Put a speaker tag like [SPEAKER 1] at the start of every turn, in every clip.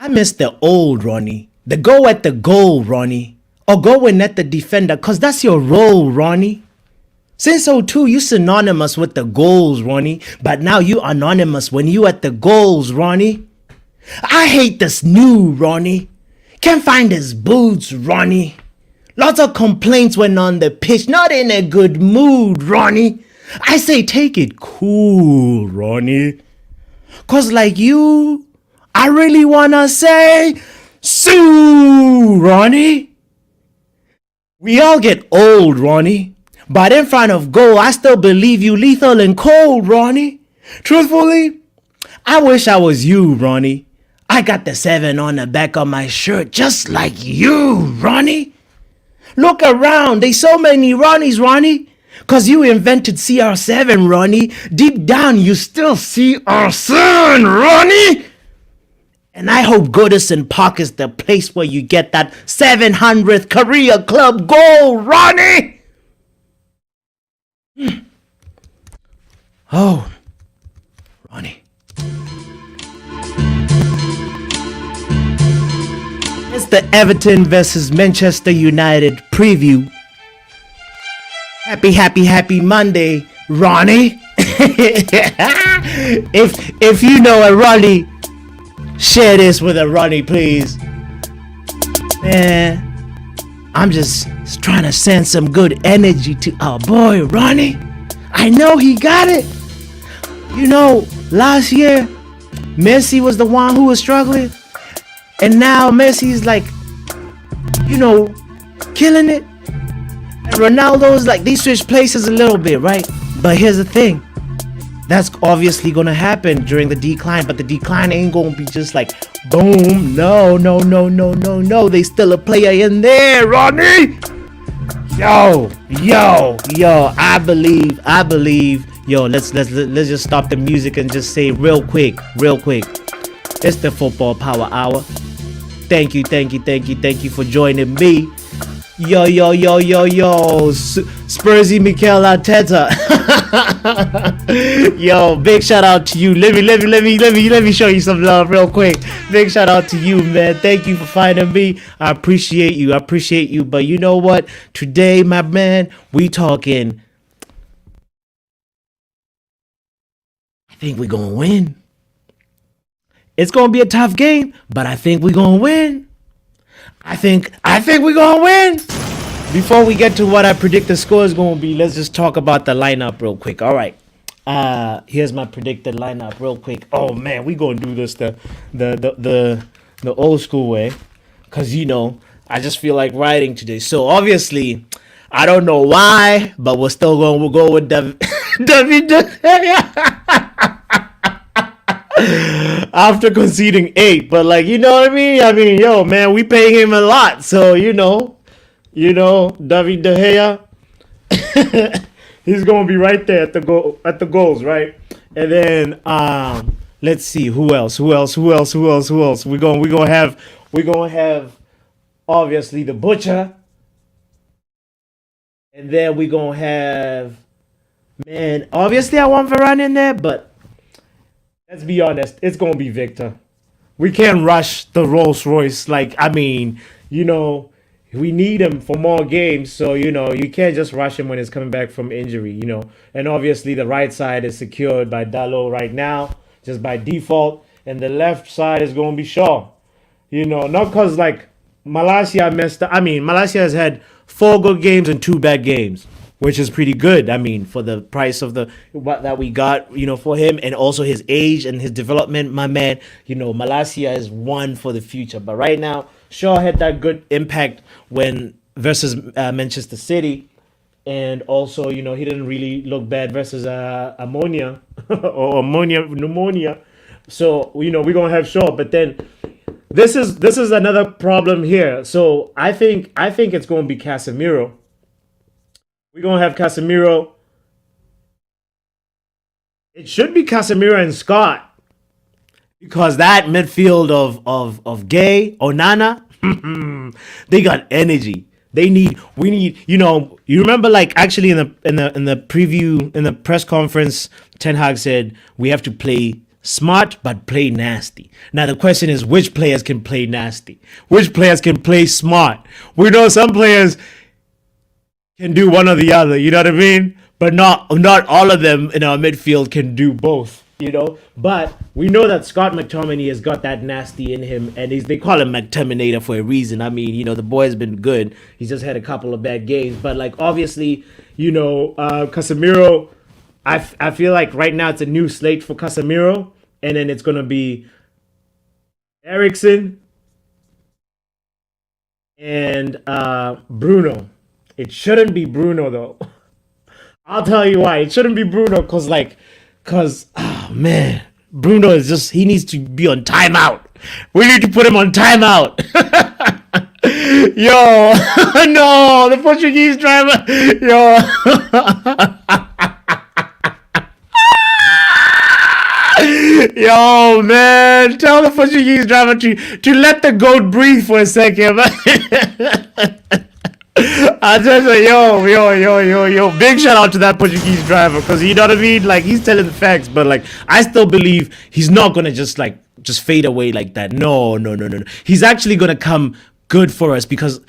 [SPEAKER 1] I miss the old Ronnie. The go at the goal, Ronnie. Or going at the defender, cause that's your role, Ronnie. Since '02, you synonymous with the goals, Ronnie. But now you anonymous when you at the goals, Ronnie. I hate this new Ronnie. Can't find his boots, Ronnie. Lots of complaints when on the pitch, not in a good mood, Ronnie. I say take it cool, Ronnie. Cause like you, I really wanna say, Sue, Ronnie. We all get old, Ronnie. But in front of goal, I still believe you lethal and cold, Ronnie. Truthfully, I wish I was you, Ronnie. I got the 7 on the back of my shirt just like you, Ronnie. Look around, there's so many Ronnies, Ronnie. Cause you invented CR7, Ronnie. Deep down, you still CR7, Ronnie. And I hope Goodison Park is the place where you get that 700th career club goal, Ronnie. Oh, Ronnie. It's the Everton versus Manchester United preview. Happy Monday, Ronnie. if you know a Ronnie, share this with a Ronnie, please. Man, I'm just trying to send some good energy to our boy Ronnie. I know he got it. You know, last year, Messi was the one who was struggling. And now Messi's like, you know, killing it. And Ronaldo's like, they switch places a little bit, right? But here's the thing. That's obviously going to happen during the decline. But the decline ain't going to be just like, boom. No. They still a player in there, Ronnie. Yo. I believe. Yo, let's just stop the music and just say real quick. It's the Football Power Hour. Thank you for joining me. Yo, Spursy Mikel Arteta. Yo, big shout out to you. Let me show you some love real quick. Big shout out to you, man. Thank you for finding me. I appreciate you. But you know what? Today, my man, we talking. I think we're gonna win. It's gonna be a tough game, but I think we're gonna win. I think we're gonna win. Before we get to what I predict the score is gonna be, let's just talk about the lineup real quick. All right. Here's my predicted lineup real quick. Oh man, we gonna do this the old school way, cause you know I just feel like writing today. So obviously, I don't know why, but we'll go with David. After conceding 8, but like, you know what I mean? Yo, man, we pay him a lot, so you know, David De Gea, he's gonna be right there at the goals, right? And then let's see who else. We're gonna have obviously the Butcher, and then we're gonna have, man, obviously I want Varane in there, but let's be honest, it's going to be Victor. We can't rush the Rolls Royce. Like, I mean, you know, we need him for more games. So, you know, you can't just rush him when he's coming back from injury, you know. And obviously the right side is secured by Dalot right now, just by default. And the left side is going to be Shaw. You know, not because, like, Malaysia messed up. I mean, Malaysia has had 4 good games and 2 bad games, which is pretty good. I mean, for the price of what that we got, you know, for him, and also his age and his development, my man, you know, Malaysia is one for the future. But right now, Shaw had that good impact when versus Manchester City, and also, you know, he didn't really look bad versus Ammonia or pneumonia. So, you know, we're gonna have Shaw, but then this is another problem here. So I think it's gonna be Casemiro. We're going to have Casemiro. It should be Casemiro and Scott. Because that midfield of Gay, Onana, they got energy. We need, you know, you remember, like, actually in the preview, in the press conference, Ten Hag said we have to play Smart, but play nasty. Now the question is, which players can play nasty? Which players can play smart? We know some players can do one or the other, you know what I mean? But not all of them in our midfield can do both, you know? But we know that Scott McTominay has got that nasty in him, and they call him McTominator for a reason. I mean, you know, the boy's been good. He's just had a couple of bad games. But, like, obviously, you know, Casemiro, I feel like right now it's a new slate for Casemiro, and then it's going to be Eriksen and Bruno. It shouldn't be Bruno, though. I'll tell you why. It shouldn't be Bruno because, oh, man, Bruno is just, he needs to be on timeout. We need to put him on timeout. Yo, no, the Portuguese driver. Yo. Yo, man, tell the Portuguese driver to let the goat breathe for a second. I just say, yo, big shout out to that Portuguese driver, because you know what I mean? Like, he's telling the facts, but like, I still believe he's not gonna just fade away like that. No. He's actually gonna come good for us, because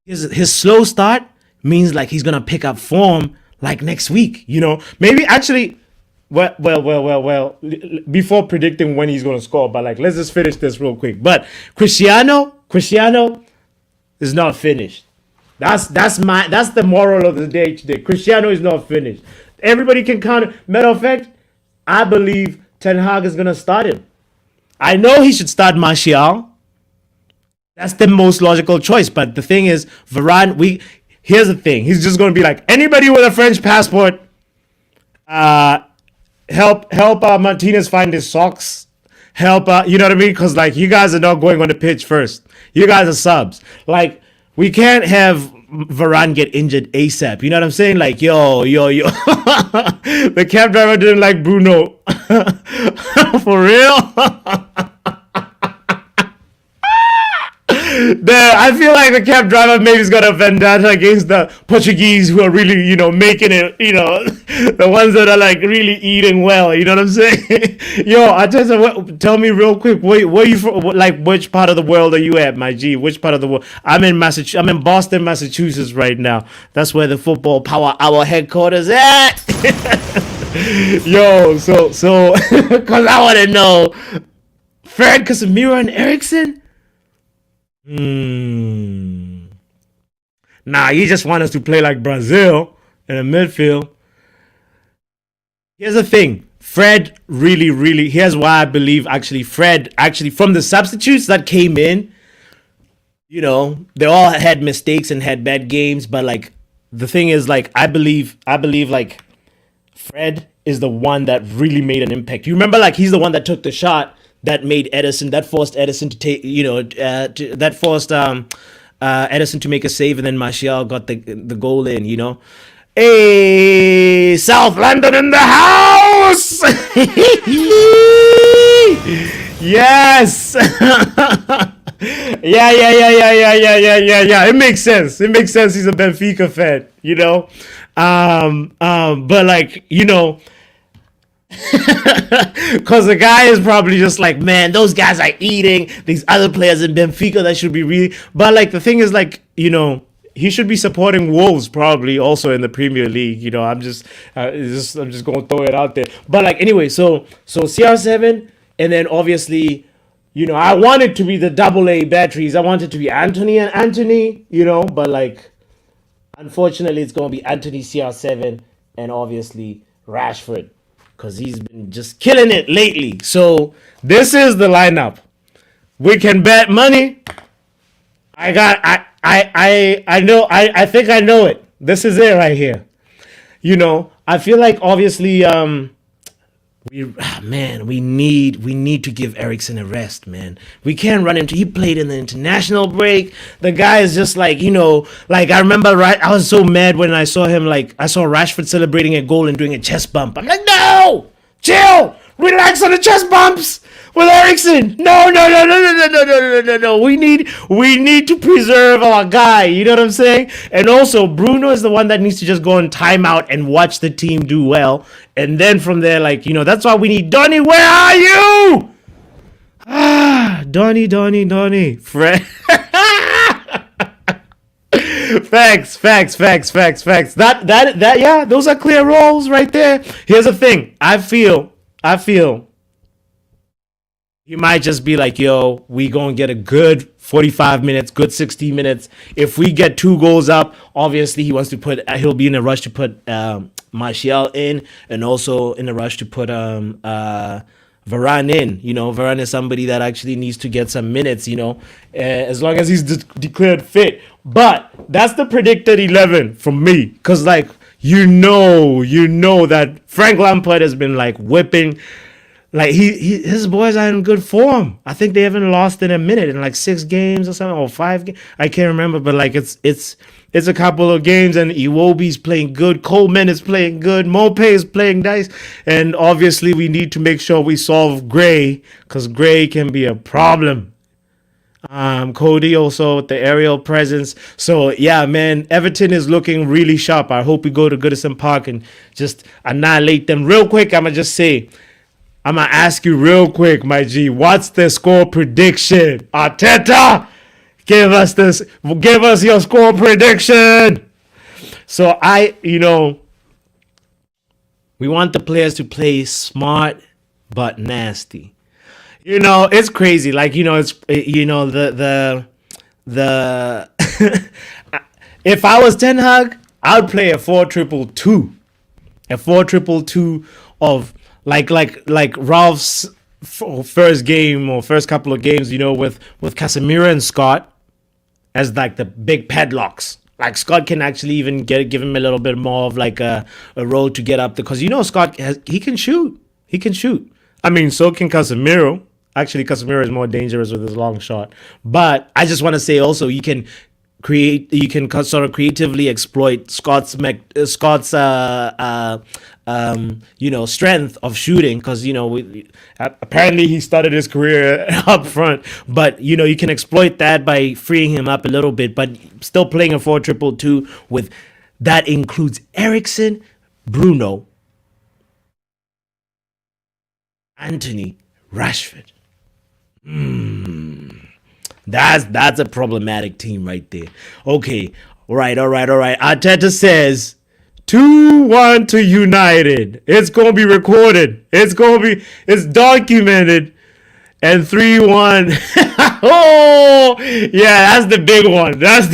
[SPEAKER 1] his slow start means like he's gonna pick up form like next week, you know? Maybe actually, well, before predicting when he's gonna score, but like, let's just finish this real quick. But Cristiano is not finished. That's the moral of the day today. Cristiano is not finished. Everybody can count it. Matter of fact, I believe Ten Hag is gonna start him. I know he should start Martial. That's the most logical choice. But the thing is, Varane, here's the thing. He's just gonna be like, anybody with a French passport, help Martinez find his socks. Help, you know what I mean? Because like, you guys are not going on the pitch first. You guys are subs. Like, we can't have Varane get injured ASAP. You know what I'm saying? Like, yo. The cab driver didn't like Bruno. For real? I feel like the cab driver maybe's got a vendetta against the Portuguese who are really, you know, making it, you know, the ones that are like really eating well. You know what I'm saying? Yo, I tell me real quick, where you from? Like, which part of the world are you at, my G? Which part of the world? I'm in Boston, Massachusetts right now. That's where the Football Power Hour headquarters at. Yo, so, cause I want to know, Fred, Casemiro, and Eriksen. Nah, you just want us to play like Brazil in the midfield. Here's the thing. Fred really, here's why I believe Fred from the substitutes that came in, you know, they all had mistakes and had bad games, but like, the thing is, like, I believe like Fred is the one that really made an impact. You remember, like, he's the one that took the shot that forced Edison to take, you know, that forced Edison to make a save, and then Martial got the goal in, you know. Hey, South London in the house! Yes! Yeah. It makes sense. He's a Benfica fan, you know. But like, you know, because the guy is probably just like, man, those guys are eating these other players in Benfica that should be really. But like, the thing is, like, you know, he should be supporting Wolves probably also in the Premier League. You know, I'm just going to throw it out there. But like, anyway, so CR7, and then obviously, you know, I want it to be the AA batteries. I want it to be Anthony and Anthony, you know, but like, unfortunately, it's going to be Anthony, CR7, and obviously Rashford, because he's been just killing it lately. So this is the lineup. We can bet money. I think I know it. This is it right here. You know, I feel like obviously we need to give Eriksen a rest, man. We can't run into, he played in the international break. The guy is just like, you know, like, I remember, right, I was so mad when I saw him, like, I saw Rashford celebrating a goal and doing a chest bump. I'm like, no, chill, relax on the chest bumps. with Ericsson. No, no, no, no, no, no, no, no, no, no, no. We need to preserve our guy. You know what I'm saying? And also, Bruno is the one that needs to just go on timeout and watch the team do well. And then from there, like, that's why we need Donny. Where are you? Donny. Fred. Facts. That, yeah, those are clear roles right there. Here's the thing. I feel he might just be like, yo, we gonna get a good 45 minutes, good 60 minutes. If we get 2 goals up, obviously he'll be in a rush to put Martial in, and also in a rush to put Varane in. Varane is somebody that actually needs to get some minutes, as long as he's declared fit. But that's the predicted 11 from me. Because, like, you know that Frank Lampard has been, like, whipping. Like, his boys are in good form. I think they haven't lost in a minute in, like, 6 games or something, or 5 games. I can't remember, but, like, it's a couple of games, and Iwobi's playing good. Coleman is playing good. Mope is playing nice. And obviously, we need to make sure we solve Gray, because Gray can be a problem. Cody also with the aerial presence. So, yeah, man, Everton is looking really sharp. I hope we go to Goodison Park and just annihilate them. Real quick, I'm going to ask you real quick, my G, what's the score prediction? Arteta! Give us your score prediction. So we want the players to play smart but nasty. It's crazy. Like, the if I was Ten Hag, I would play a 4-2-2. A 4-2-2 of like Ralph's first game or first couple of games, with Casemiro and Scott as like the big padlocks. Like, Scott can actually even give him a little bit more of like a role to get up, because Scott he can shoot. I mean, so can Casemiro. Actually, Casemiro is more dangerous with his long shot. But I just want to say also, you can sort of creatively exploit Scott's strength of shooting, because apparently he started his career up front, but you can exploit that by freeing him up a little bit, but still playing a 4-2-2 with that includes Ericsson, Bruno, Anthony, Rashford. That's a problematic team right there. Okay, all right. Arteta says 2-1 to United. It's gonna be recorded. It's documented. And 3-1. Oh, yeah, that's the big one. That's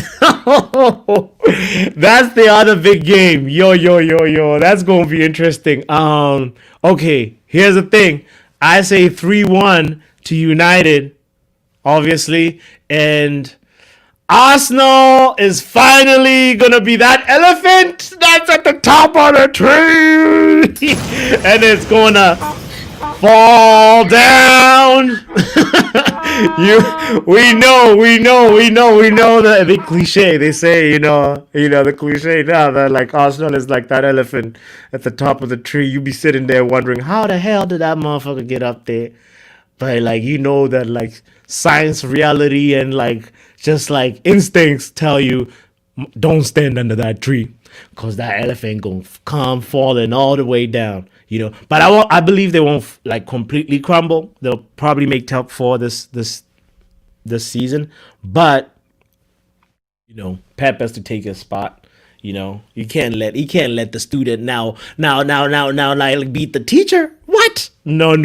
[SPEAKER 1] the other big game. Yo. That's gonna be interesting. Okay, here's the thing. I say 3-1 to United, obviously, and Arsenal is finally gonna be that elephant that's at the top of the tree, and it's gonna fall down. We know the cliche. They say, the cliche now that like Arsenal is like that elephant at the top of the tree. You be sitting there wondering, how the hell did that motherfucker get up there? But like, that like science, reality, and like just like instincts tell you, don't stand under that tree, cause that elephant gonna come falling all the way down. But I believe they won't like completely crumble. They'll probably make top 4 this season. But Pep has to take his spot. He can't let the student now like beat the teacher. What? No.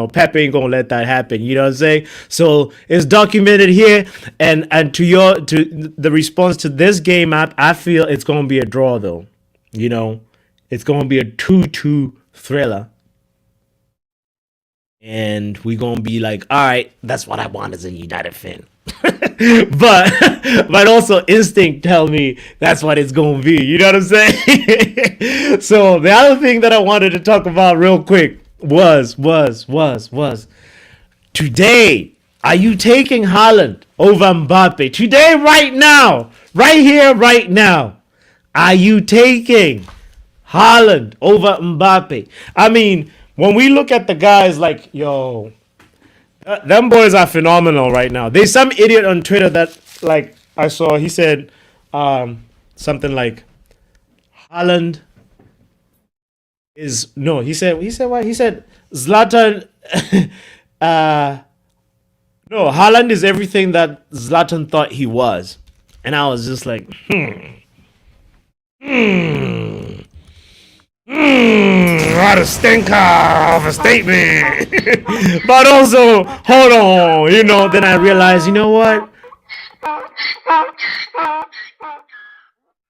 [SPEAKER 1] Pep ain't gonna let that happen. You know what I'm saying? So it's documented here, and to the response to this game, I feel it's gonna be a draw though. It's gonna be a 2-2 thriller. And we're gonna be like, all right, that's what I want as a United fan. but also instinct tell me that's what it's gonna be. You know what I'm saying? So the other thing that I wanted to talk about real quick was today. Are you taking Haaland over Mbappe? Today, right now, right here, right now. Are you taking Haaland over Mbappe? I mean, when we look at the guys like,
[SPEAKER 2] Them boys are phenomenal right now. There's some idiot on Twitter that like I saw. He said something like Haaland is no. He said what? He said Zlatan. uh, no, Haaland is everything that Zlatan thought he was, and I was just like, what a stinker of a statement. But also, hold on, then I realized, you know what?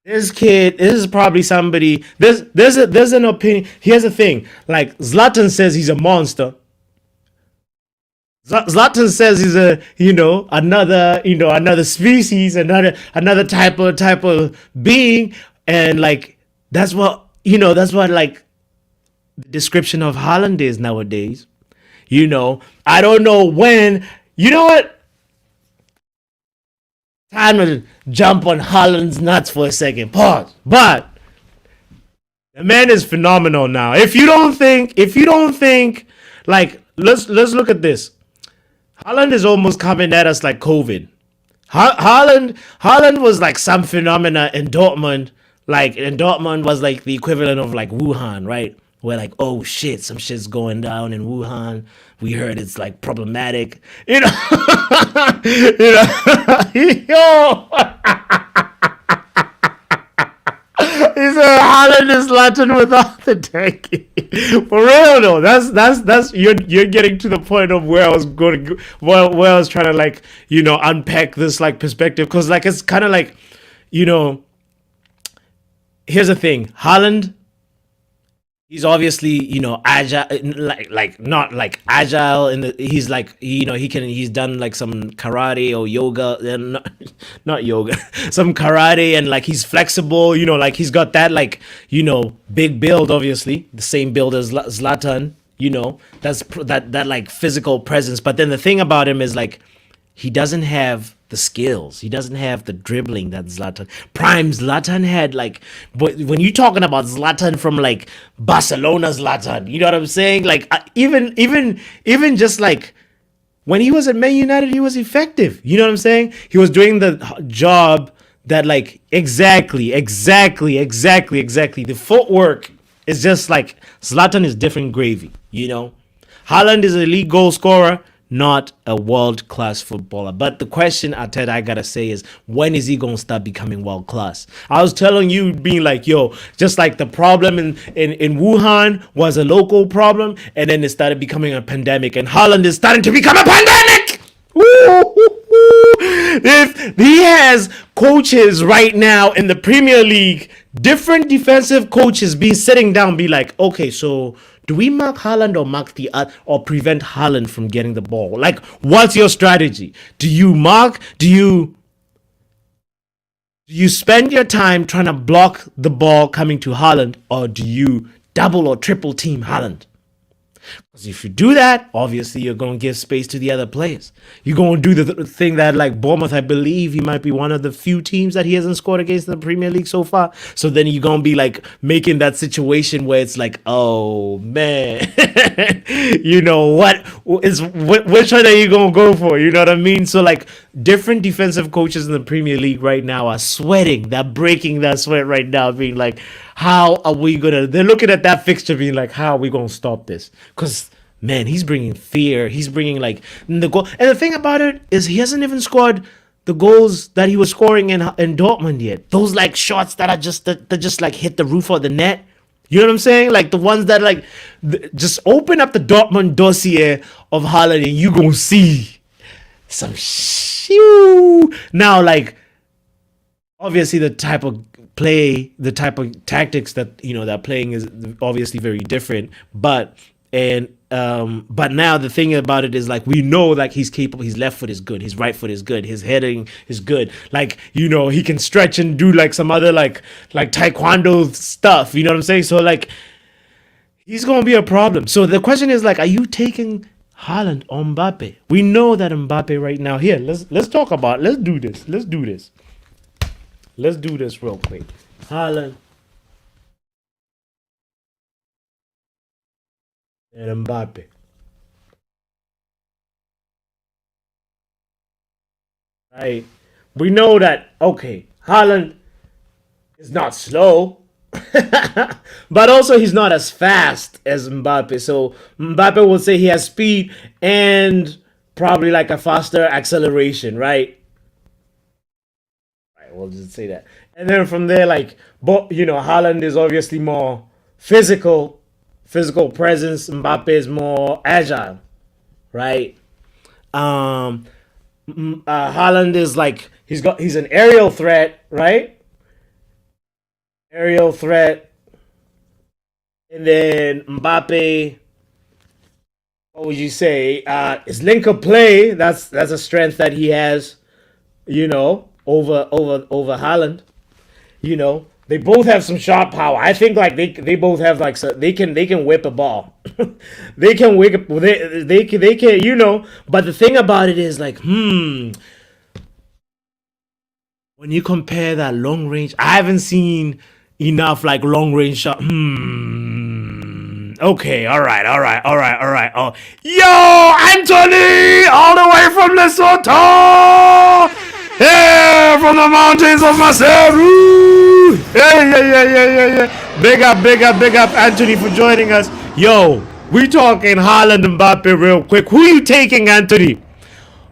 [SPEAKER 2] This kid, this is probably somebody. There's an opinion. Here's the thing: like Zlatan says he's a monster. Zlatan says he's a another species, another type of being, and like that's what like the description of Haaland is nowadays. I don't know when. You know what? Time to jump on Haaland's nuts for a second. Pause. But the man is phenomenal now. If you don't think, like, let's look at this. Haaland is almost coming at us like COVID. Haaland was like some phenomena in Dortmund. Like in Dortmund was like the equivalent of like Wuhan, right? Where like, oh shit, some shit's going down in Wuhan. We heard it's like problematic, yo. He said Haaland is Latin without the tanky. For real though, that's you're getting to the point of where I was going to where I was trying to like unpack this like perspective, because like it's kind of like you know here's the thing. Haaland, he's obviously agile, like not like agile in the he's like he's done like some karate or yoga, and not yoga, some karate, and like he's flexible, like he's got that like big build, obviously the same build as Zlatan, that like physical presence. But then the thing about him is like he doesn't have the skills. He doesn't have the dribbling that Prime Zlatan had. Like, but when you're talking about Zlatan from like Barcelona Zlatan, you know what I'm saying? Like, even just like when he was at Man United, he was effective. You know what I'm saying? He was doing the job that like exactly. The footwork is just like Zlatan is different gravy. Haaland is a league goal scorer, not a world class footballer. But the question I gotta say is, when is he gonna start becoming world class? I was telling you, being like, yo, just like the problem in Wuhan was a local problem, and then it started becoming a pandemic, and Haaland is starting to become a pandemic. If he has coaches right now in the Premier League, different defensive coaches be sitting down, be like, okay, so do we mark Haaland or or prevent Haaland from getting the ball? Like, what's your strategy? Do you mark? Do you spend your time trying to block the ball coming to Haaland, or do you double or triple team Haaland? Because if you do that, obviously you're going to give space to the other players. You're going to do the thing that, like Bournemouth, I believe he might be one of the few teams that he hasn't scored against in the Premier League so far. So then you're going to be like making that situation where it's like, oh man, which one are you going to go for? You know what I mean? So like different defensive coaches in the Premier League right now are sweating. They're breaking that sweat right now, being like, how are we gonna? They're looking at that fixture, being like, "How are we gonna stop this?" Because man, he's bringing fear. He's bringing like the goal. And the thing about it is, he hasn't even scored the goals that he was scoring in Dortmund yet. Those like shots that are that just like hit the roof of the net. You know what I'm saying? Like the ones that like just open up the Dortmund dossier of Haaland, and you gonna see some shoo. Now, like obviously the type of tactics that they're playing is obviously very different, but now the thing about it is, like, we know like he's capable. His left foot is good, his right foot is good, his heading is good, like he can stretch and do like some other like taekwondo stuff, you know what I'm saying? So like he's gonna be a problem. So the question is, like, are you taking Haaland or Mbappe? We know that Mbappe right now, here, let's talk about, let's do this real quick. Haaland and Mbappe. right? We know that, okay, Haaland is not slow, but also he's not as fast as Mbappe. So Mbappe will say he has speed and probably like a faster acceleration, right? Right, we'll just say that. And then from there, like, but Haaland is obviously more physical presence. Mbappe is more agile, right? Um, Haaland is like he's an aerial threat, right? Aerial threat, and then Mbappe. What would you say? His link of play. That's a strength that he has. Over Haaland. They both have some shot power. I think like they both have like so they can whip a ball. They can whip they can But the thing about it is like when you compare that long range, I haven't seen enough like long range shot. Okay, all right, all right, all right, all right. Oh, yo, Anthony, all the way from Lesotho. Yeah, from the mountains of Maseru. Yeah, yeah, yeah, yeah, yeah, yeah. Big up, Anthony, for joining us. Yo, we talking Haaland and Mbappe real quick. Who you taking, Anthony?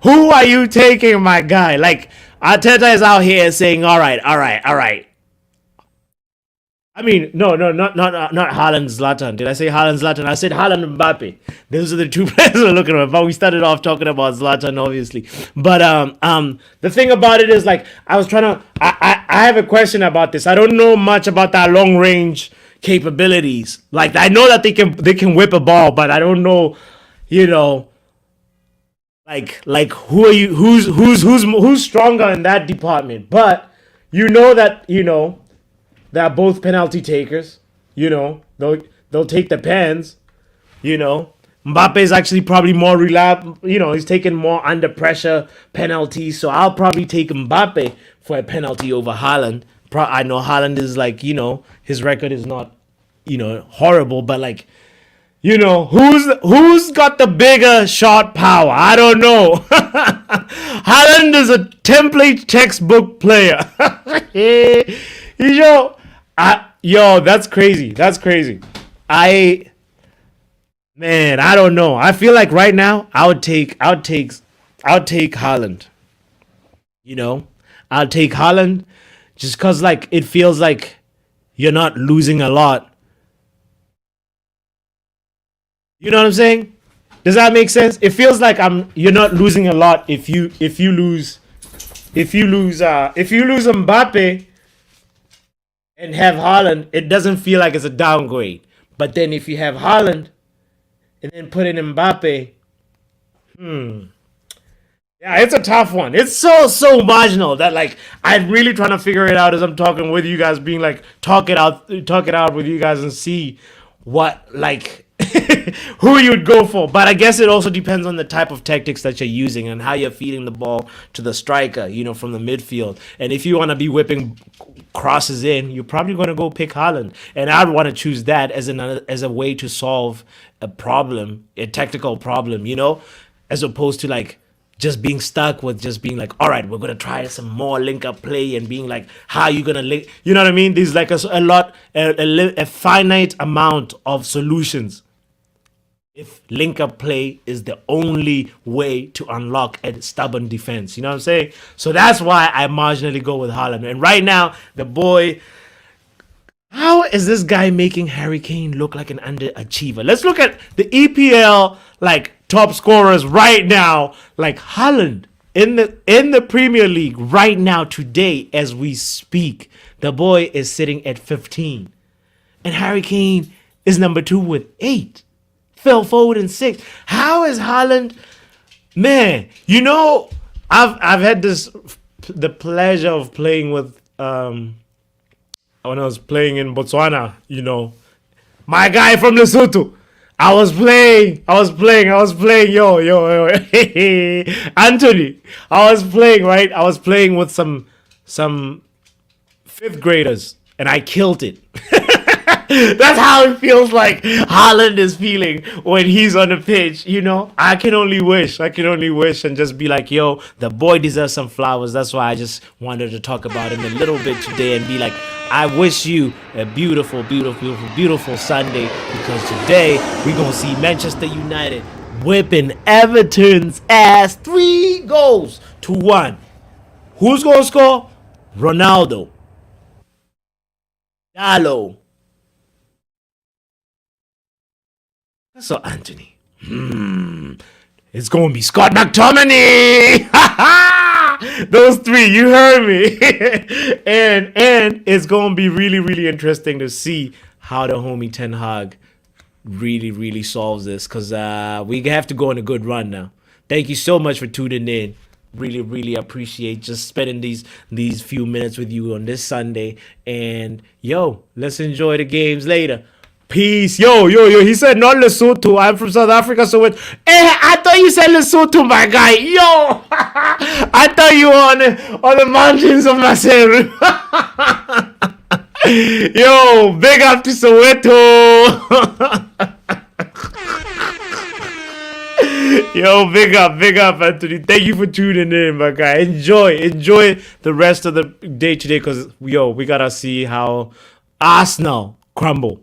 [SPEAKER 2] Who are you taking, my guy? Like, Arteta is out here saying, all right, all right, all right. I mean, no, not Haaland Zlatan. Did I say Haaland Zlatan? I said Haaland Mbappe. Those are the two players we're looking at. But we started off talking about Zlatan, obviously. But the thing about it is, like, I was trying to. I have a question about this. I don't know much about that long range capabilities. Like, I know that they can whip a ball, but I don't know, like who are you? Who's stronger in that department? But they're both penalty takers. They'll take the pens. Mbappe is actually probably more reliable. He's taking more under pressure penalties. So I'll probably take Mbappe for a penalty over Haaland. I know Haaland is like, his record is not, horrible, but like, who's got the bigger shot power? I don't know. Haaland is a template textbook player. Yo, that's crazy. That's crazy. I don't know. I feel like right now I would take Haaland. I'll take Haaland just cause like it feels like you're not losing a lot. You know what I'm saying? Does that make sense? It feels like you're not losing a lot if you lose Mbappe and have Haaland, it doesn't feel like it's a downgrade. But then if you have Haaland and then put in Mbappe, yeah, it's a tough one. It's so marginal that like I'm really trying to figure it out as I'm talking with you guys, being like talk it out with you guys and see what like who you'd go for. But I guess it also depends on the type of tactics that you're using and how you're feeding the ball to the striker, from the midfield. And if you want to be whipping crosses in, you're probably going to go pick Haaland. And I'd want to choose that as a way to solve a problem, a tactical problem, as opposed to like just being stuck with just being like, all right, we're gonna try some more link up play and being like, how are you gonna link? You know what I mean? There's like a finite amount of solutions. If link up play is the only way to unlock a stubborn defense, you know what I'm saying? So that's why I marginally go with Haaland. And right now, the boy. How is this guy making Harry Kane look like an underachiever? Let's look at the EPL like top scorers right now. Like Haaland in the Premier League right now today as we speak, the boy is sitting at 15, and Harry Kane is number 2 with 8. Phil Foden 6. How is Haaland? Man, I've had the pleasure of playing with when I was playing in Botswana, my guy from Lesotho. I was playing, yo, Anthony. I was playing, right? I was playing with some 5th graders, and I killed it. That's how it feels like Haaland is feeling when he's on the pitch. You know, I can only wish. I can only wish and just be like, yo, the boy deserves some flowers. That's why I just wanted to talk about him a little bit today and be like, I wish you a beautiful, beautiful, beautiful, beautiful Sunday, because today we're going to see Manchester United whipping Everton's ass 3-1. Who's going to score? Ronaldo. Dallo. So Anthony. It's going to be Scott McTominay. Those three, you heard me. and it's going to be really, really interesting to see how the homie Ten Hag really solves this, because we have to go on a good run now. Thank you so much for tuning in. Really appreciate just spending these few minutes with you on this Sunday. And yo, let's enjoy the games later. Peace. Yo. He said not Lesotho. I'm from South Africa, so it. I thought you said Lesotho, my guy. Yo, I thought you were on the mountains of Maseru. Yo, big up to Soweto. Yo, big up, Anthony. Thank you for tuning in, my guy. Enjoy the rest of the day today, because, yo, we gotta see how Arsenal crumble.